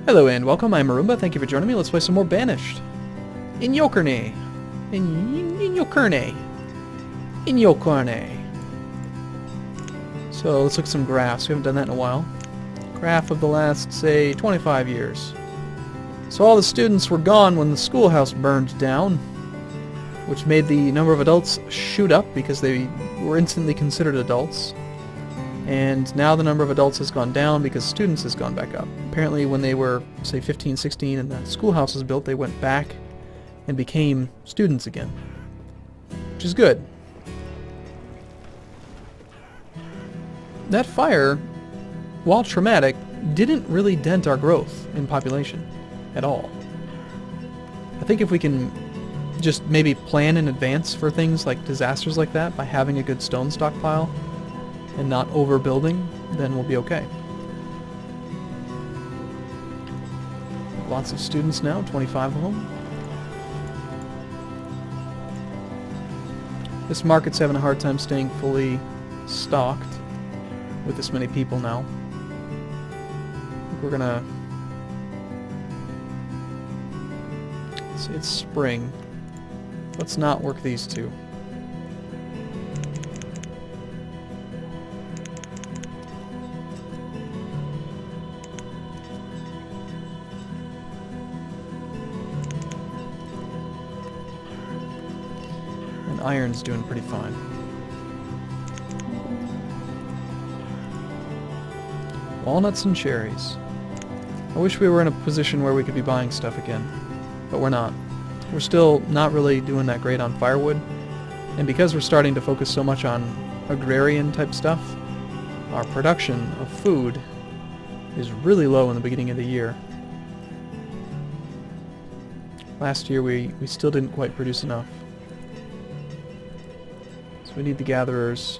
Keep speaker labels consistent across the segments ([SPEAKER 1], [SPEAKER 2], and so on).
[SPEAKER 1] Hello and welcome, I'm Arumba, thank you for joining me. Let's play some more Banished. Inyokerne. Inyokerne. Inyokerne. So let's look at some graphs. We haven't done that in a while. Graph of the last, say, 25 years. So all the students were gone when the schoolhouse burned down, which made the number of adults shoot up because they were instantly considered adults. And now the number of adults has gone down because students has gone back up. Apparently when they were, say, 15, 16 and the schoolhouse was built, they went back and became students again. Which is good. That fire, while traumatic, didn't really dent our growth in population at all. I think if we can just maybe plan in advance for things like disasters like that by having a good stone stockpile and not overbuilding, then we'll be okay. Lots of students now, 25 of them. This market's having a hard time staying fully stocked with this many people now. I think we're gonna... see, it's spring. Let's not work these two. And iron's doing pretty fine. Walnuts and cherries. I wish we were in a position where we could be buying stuff again, but we're not. We're still not really doing that great on firewood, and because we're starting to focus so much on agrarian type stuff, our production of food is really low in the beginning of the year. Last year we still didn't quite produce enough. So we need the gatherers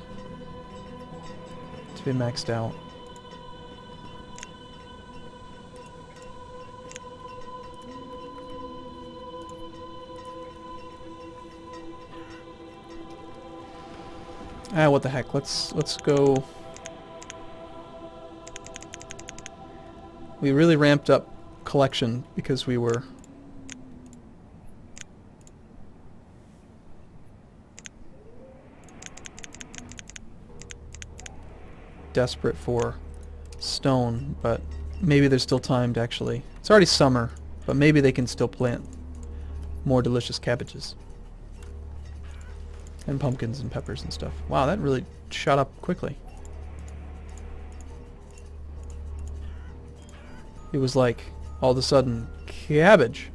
[SPEAKER 1] to be maxed out. Ah, what the heck? Let's go. We really ramped up collection because we were desperate for stone, but maybe there's still time to actually... It's already summer, but maybe they can still plant more delicious cabbages. And pumpkins and peppers and stuff. Wow, that really shot up quickly. It was like, all of a sudden, cabbage.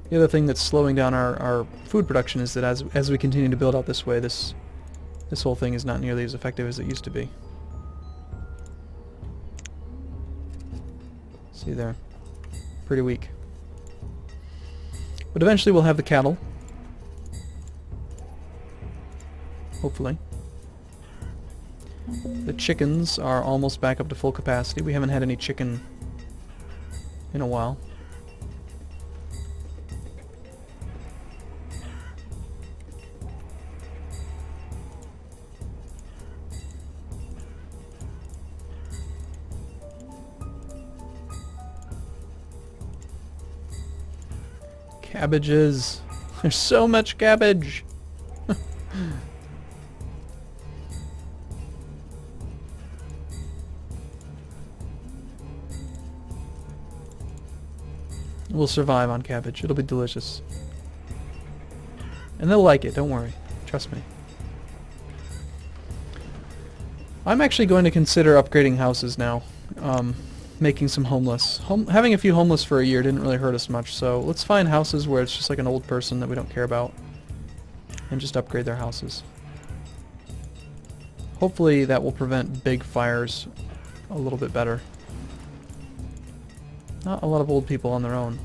[SPEAKER 1] The other thing that's slowing down our food production is that as we continue to build out this way, this whole thing is not nearly as effective as it used to be. See there? Pretty weak. But eventually we'll have the cattle. Hopefully. The chickens are almost back up to full capacity. We haven't had any chicken in a while. Cabbages. There's so much cabbage. We'll survive on cabbage. It'll be delicious. And they'll like it, don't worry. Trust me. I'm actually going to consider upgrading houses now. Making some homeless. Having a few homeless for a year didn't really hurt us much, so let's find houses where it's just like an old person that we don't care about and just upgrade their houses. Hopefully that will prevent big fires a little bit better. Not a lot of old people on their own.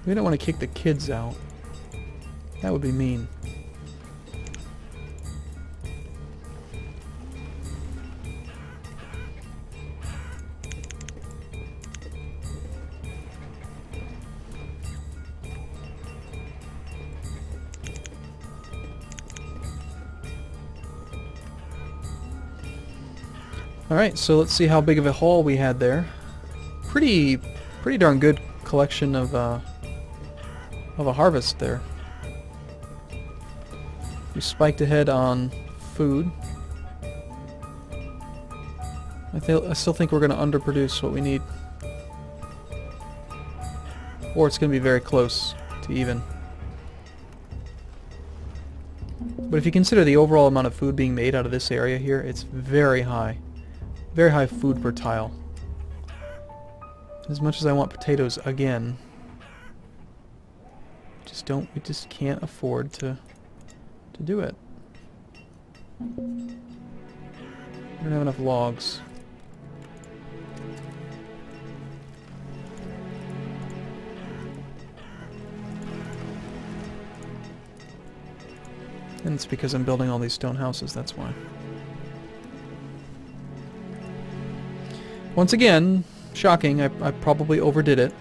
[SPEAKER 1] We don't want to kick the kids out. That would be mean. Alright, so let's see how big of a haul we had there. Pretty darn good collection of a harvest there. We spiked ahead on food. I still think we're going to underproduce what we need. Or it's going to be very close to even. But if you consider the overall amount of food being made out of this area here, it's very high. Very high food per tile. As much as I want potatoes again, we just can't afford to do it. We don't have enough logs. And it's because I'm building all these stone houses, that's why. Once again, shocking, I probably overdid it.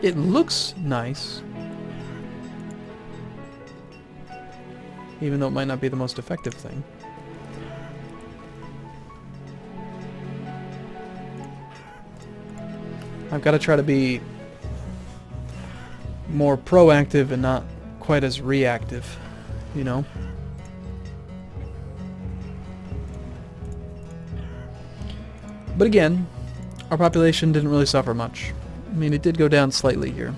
[SPEAKER 1] It looks nice, even though it might not be the most effective thing. I've got to try to be more proactive and not quite as reactive, you know? But again, our population didn't really suffer much. I mean, it did go down slightly here.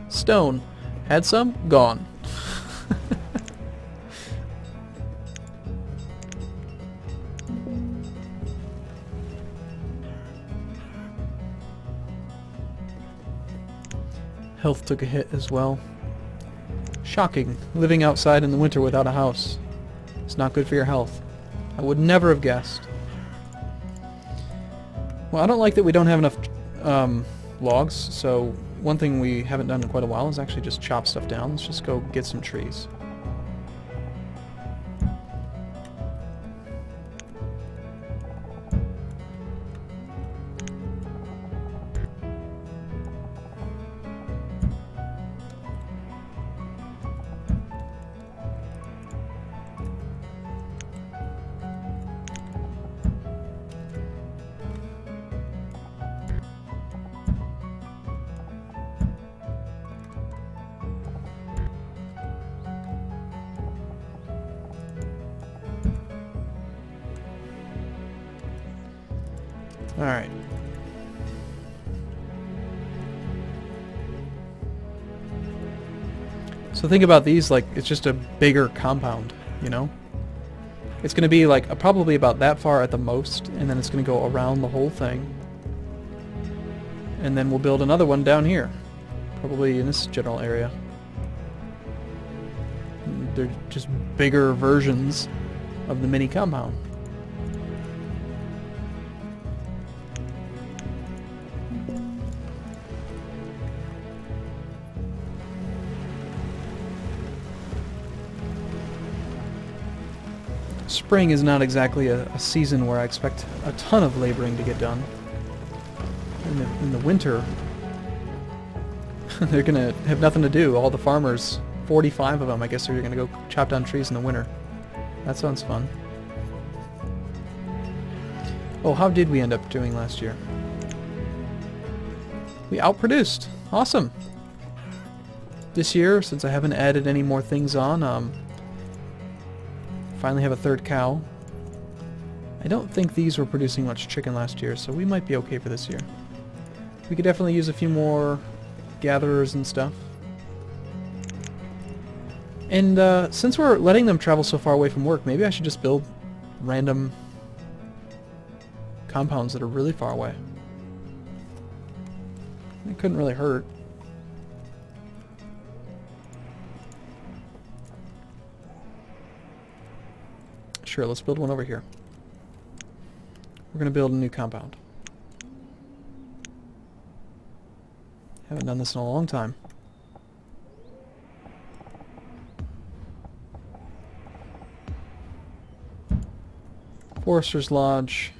[SPEAKER 1] Stone. Had some? Gone. Health took a hit as well. Shocking. Living outside in the winter without a house. It's not good for your health. I would never have guessed. Well, I don't like that we don't have enough logs, so one thing we haven't done in quite a while is actually just chop stuff down. Let's just go get some trees. Alright. So think about these like it's just a bigger compound, you know? It's going to be like probably about that far at the most, and then it's going to go around the whole thing. And then we'll build another one down here. Probably in this general area. They're just bigger versions of the mini compound. Spring is not exactly a season where I expect a ton of laboring to get done. In the winter, they're going to have nothing to do. All the farmers, 45 of them, I guess they're going to go chop down trees in the winter. That sounds fun. Oh, how did we end up doing last year? We outproduced. Awesome. This year, since I haven't added any more things on, finally have a third cow. I don't think these were producing much chicken last year, so we might be okay for this year. We could definitely use a few more gatherers and stuff. And since we're letting them travel so far away from work, maybe I should just build random compounds that are really far away. It couldn't really hurt. Sure, let's build one over here. We're going to build a new compound. Haven't done this in a long time. Forester's Lodge.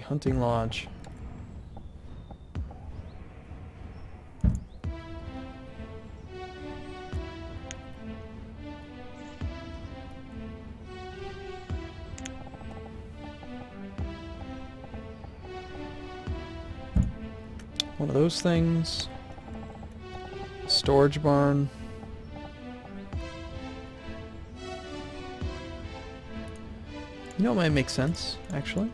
[SPEAKER 1] hunting lodge. One of those things. Storage barn. You know what might make sense, actually?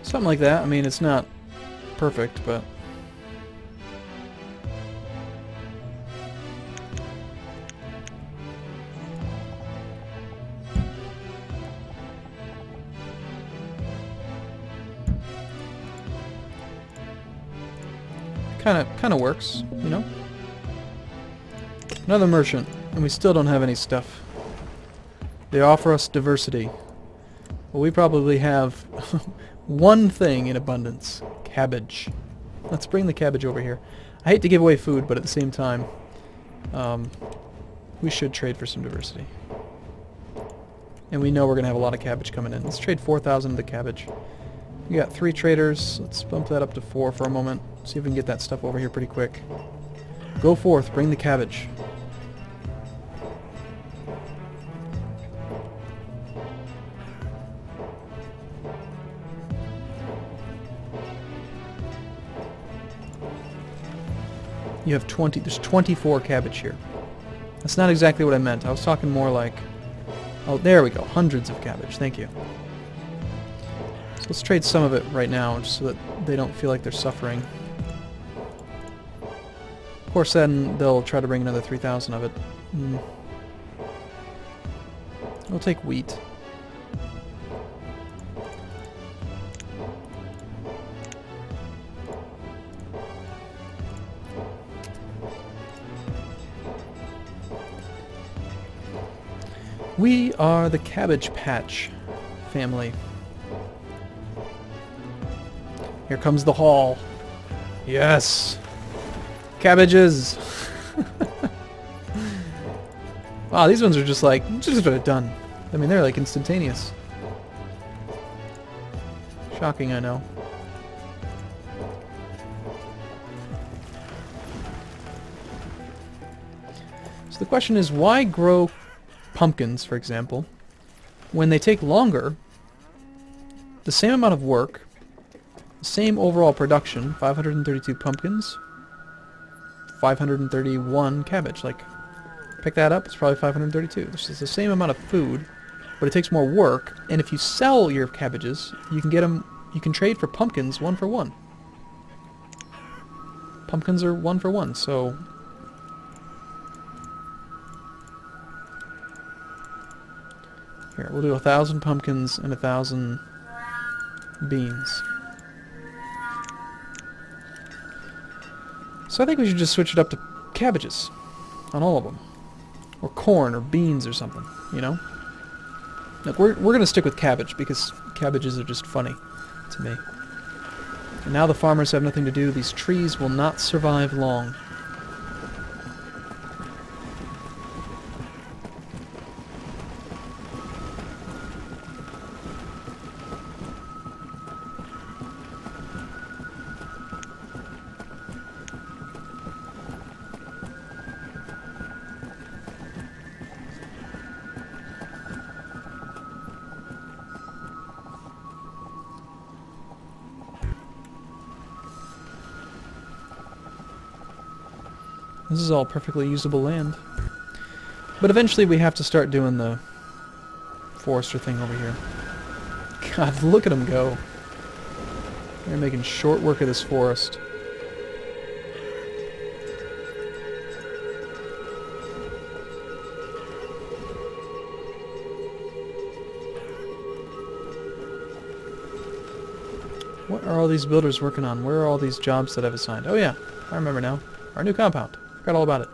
[SPEAKER 1] Something like that. I mean, it's not perfect, but kind of works, you know? Another merchant, and we still don't have any stuff. They offer us diversity. Well, we probably have one thing in abundance. Cabbage. Let's bring the cabbage over here. I hate to give away food, but at the same time, we should trade for some diversity. And we know we're going to have a lot of cabbage coming in. Let's trade 4,000 of the cabbage. We got 3 traders. Let's bump that up to 4 for a moment. See if we can get that stuff over here pretty quick. Go forth. Bring the cabbage. You have 20, there's 24 cabbage here. That's not exactly what I meant. I was talking more like, oh, there we go, hundreds of cabbage, thank you. So let's trade some of it right now, just so that they don't feel like they're suffering. Of course, then they'll try to bring another 3,000 of it. We'll take wheat. We are the Cabbage Patch family. Here comes the haul. Yes! Cabbages! Wow, these ones are just like, just done. I mean, they're like instantaneous. Shocking, I know. So the question is, why grow pumpkins, for example, when they take longer, the same amount of work, the same overall production, 532 pumpkins, 531 cabbage. Like, pick that up, it's probably 532. This is the same amount of food, but it takes more work, and if you sell your cabbages, you can get them, you can trade for pumpkins 1 for 1. Pumpkins are 1 for 1, so here, we'll do 1,000 pumpkins and 1,000 beans. So I think we should just switch it up to cabbages on all of them. Or corn or beans or something, you know? Look, we're going to stick with cabbage because cabbages are just funny to me. And now the farmers have nothing to do. These trees will not survive long. This is all perfectly usable land. But eventually we have to start doing the forester thing over here. God, look at them go. They're making short work of this forest. What are all these builders working on? Where are all these jobs that I've assigned? Oh yeah, I remember now. Our new compound. Forgot all about it.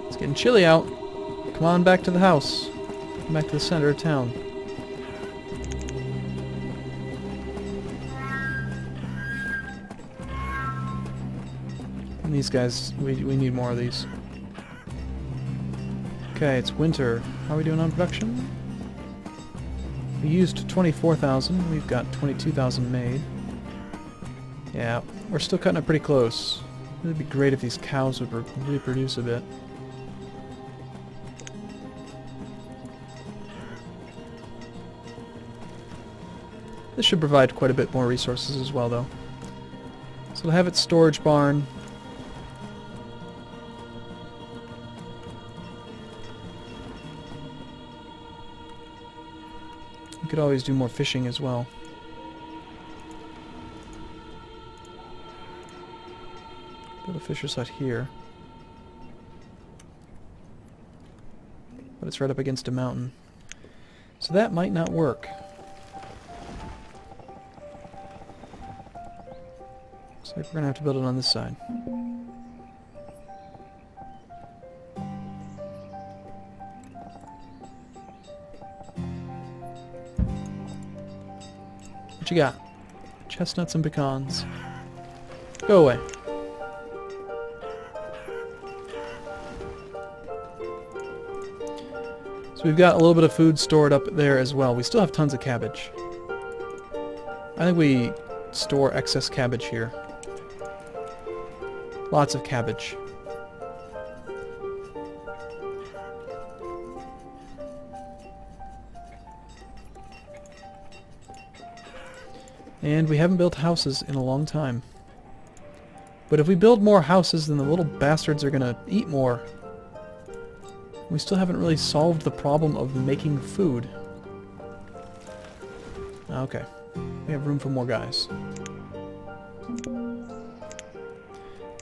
[SPEAKER 1] It's getting chilly out. Come on back to the house. Come back to the center of town. And these guys, we need more of these. Okay, it's winter. How are we doing on production? We used 24,000. We've got 22,000 made. Yeah, we're still cutting it pretty close. It would be great if these cows would reproduce a bit. This should provide quite a bit more resources as well, though. So we'll have its storage barn. We could always do more fishing as well. Build a fisher's hut here. But it's right up against a mountain. So that might not work. Looks like we're going to have to build it on this side. What you got? Chestnuts and pecans. Go away. So we've got a little bit of food stored up there as well. We still have tons of cabbage. I think we store excess cabbage here. Lots of cabbage. And we haven't built houses in a long time. But if we build more houses, then the little bastards are gonna eat more. We still haven't really solved the problem of making food. Okay. We have room for more guys.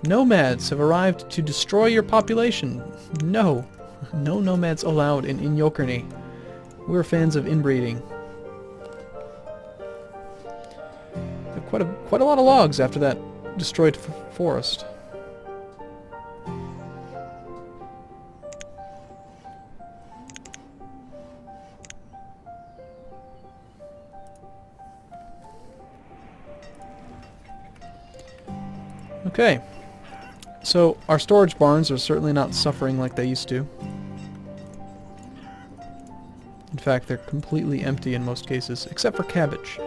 [SPEAKER 1] Nomads have arrived to destroy your population. No. No nomads allowed in Inyokerne. We're fans of inbreeding. Quite a lot of logs after that destroyed forest. Okay. So our storage barns are certainly not suffering like they used to. In fact, they're completely empty in most cases, except for cabbage.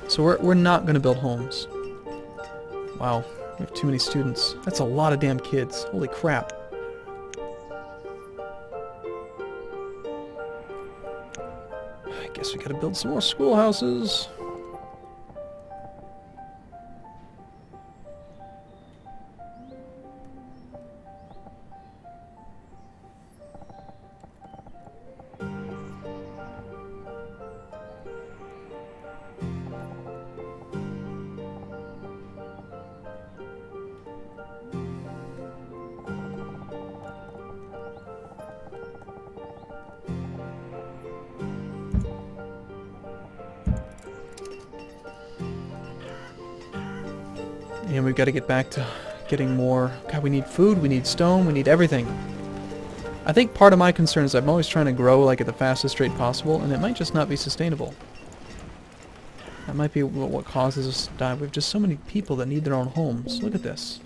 [SPEAKER 1] So we're not going to build homes. Wow, we have too many students. That's a lot of damn kids. Holy crap. I guess we gotta build some more schoolhouses. And we've got to get back to getting more. God, we need food, we need stone, we need everything. I think part of my concern is I'm always trying to grow like at the fastest rate possible, and it might just not be sustainable. That might be what causes us to die. We have just so many people that need their own homes. Look at this.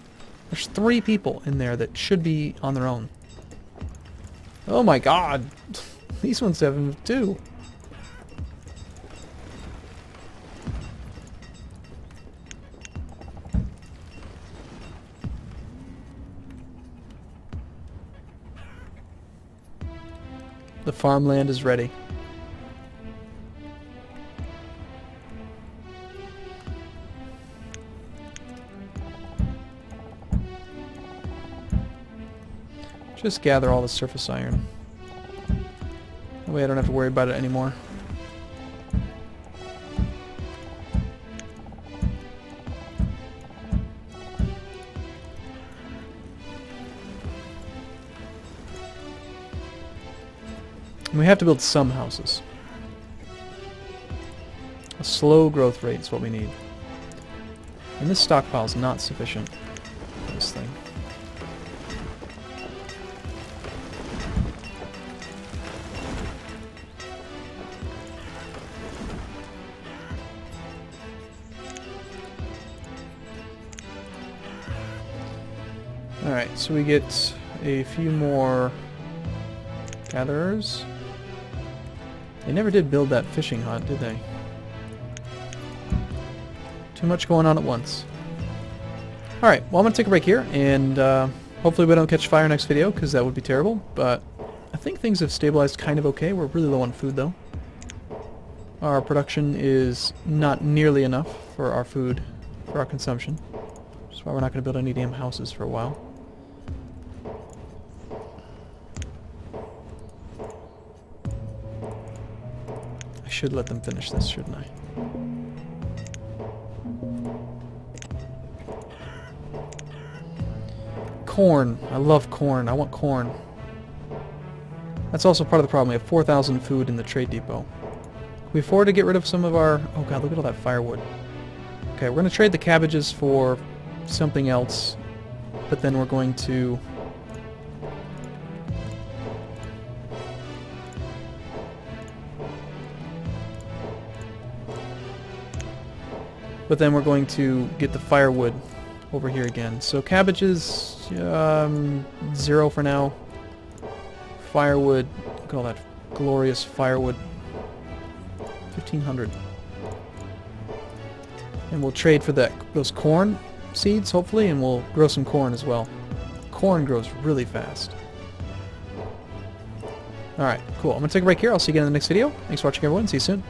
[SPEAKER 1] There's 3 people in there that should be on their own. Oh my god! These ones have them too. The farmland is ready. Just gather all the surface iron. That way I don't have to worry about it anymore. And we have to build some houses. A slow growth rate is what we need. And this stockpile is not sufficient for this thing. Alright, so we get a few more gatherers. They never did build that fishing hut, did they? Too much going on at once. Alright, well I'm going to take a break here, and hopefully we don't catch fire next video, because that would be terrible, but I think things have stabilized kind of okay. We're really low on food, though. Our production is not nearly enough for our food, for our consumption. That's why we're not going to build any damn houses for a while. I should let them finish this, shouldn't I? Corn. I love corn. I want corn. That's also part of the problem. We have 4,000 food in the trade depot. Can we afford to get rid of some of our... Oh god, look at all that firewood. Okay, we're going to trade the cabbages for something else, but then we're going to... But then we're going to get the firewood over here again. So cabbages, 0 for now. Firewood, look at all that glorious firewood. 1,500. And we'll trade for those corn seeds, hopefully, and we'll grow some corn as well. Corn grows really fast. Alright, cool. I'm going to take a break here. I'll see you again in the next video. Thanks for watching, everyone. See you soon.